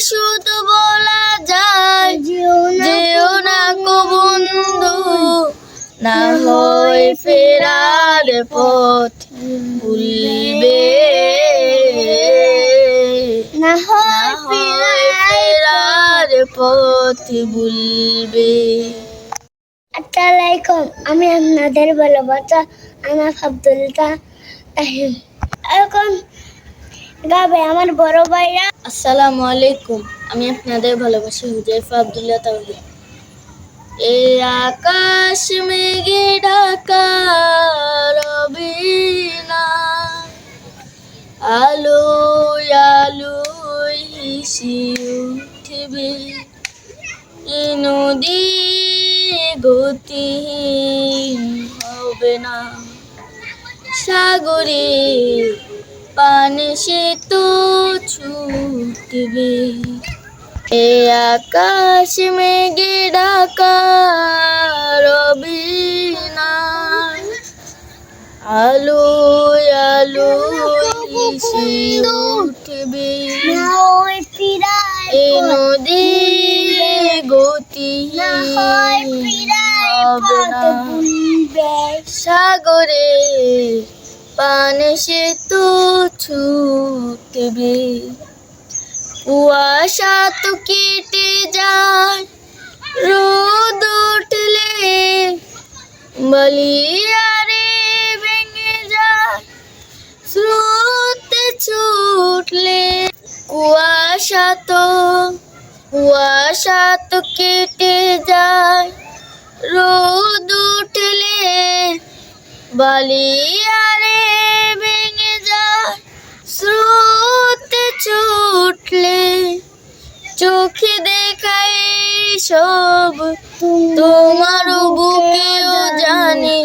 শুধু বলা যায় যেও না গো বন্ধু, না হয় ফেরার পথ ভুলবে, না হয় ফেরার পথ ভুলবে। আসসালামু আলাইকুম, আমি আপনাদের ভালোবাসা আনাফ আব্দুল তাহিম। এখন গাবে আমার বড় ভাইরা। আসসালামু আলাইকুম, আমি আপনাদের ভালোবাসি হুজাইফা আব্দুল্লাহ তাওহীদ। এই আকাশ মেঘে ঢাকা রবি না, আলোয় আলোয় হেসে উঠবে, এই নদী গতিহীন হবে না, সাগরে পানে সে তো ছুটবে। এ আকাশ মেঘে ঢাকা রবি না, আলোয় আলোয় হেসে উঠবে, এ নদী গতিহীন হবে না, সাগরে পানে সে তো ছুটবে। কুয়াশা তো কেটে যায় রোদ উঠলে, বলিয়ারে ভেঙে যায় স্রোতে ছুটলে। কুয়াশা তো কেটে যায় রোদ উঠলে, বালিয়ারে ভেঙে যায় স্রোতে ছুটলে। চোখে দেখাই সব তোমার বুকেও জানি,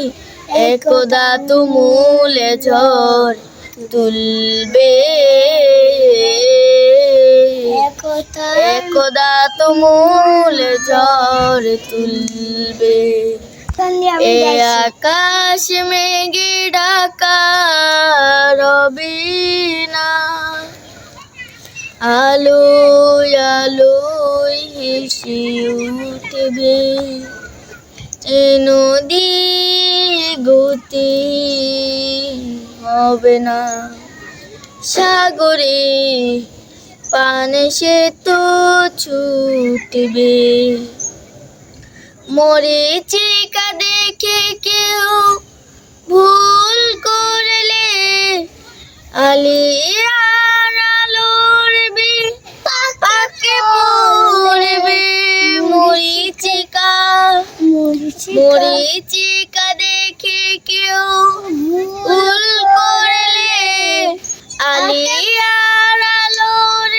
একদা তুমুলে ঝড় তুলবে, একদা তুমুলে ঝড় তুলবে। এ আকাশ মেঘে ঢাকা রবি না, আলোয় আলোয় হেসে উঠবে, এ নদী গতি হবে না, সাগরে পানে সে তো ছুটবে। মরীচিকা দেখে কেউ ভুল করলে, আলিয়ার আলোর পাকে পড়বে। মরীচিকা দেখে কেউ ভুল করলে, আলিয়ার আলোর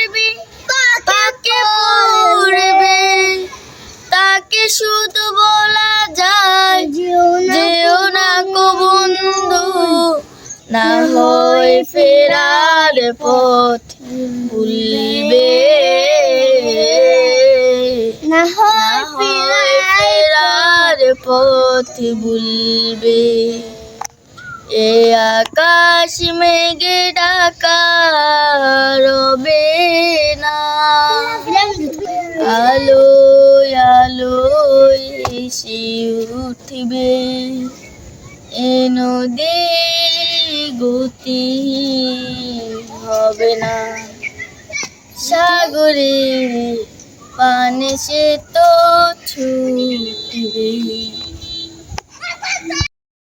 পাকে পড়বে, তাকে শুধু বলা যায় যেও না গো বন্ধু, না হয় ফেরার পথ ভুলবে, না হয় ফেরার পথ ভুলবে। এ আকাশ মেঘে ঢাকা রবে না, আলোয় আলোয় হেসে উঠবে, এ নদী গতিহীন হবে না, সাগরে পানে সে তো ছুটবে।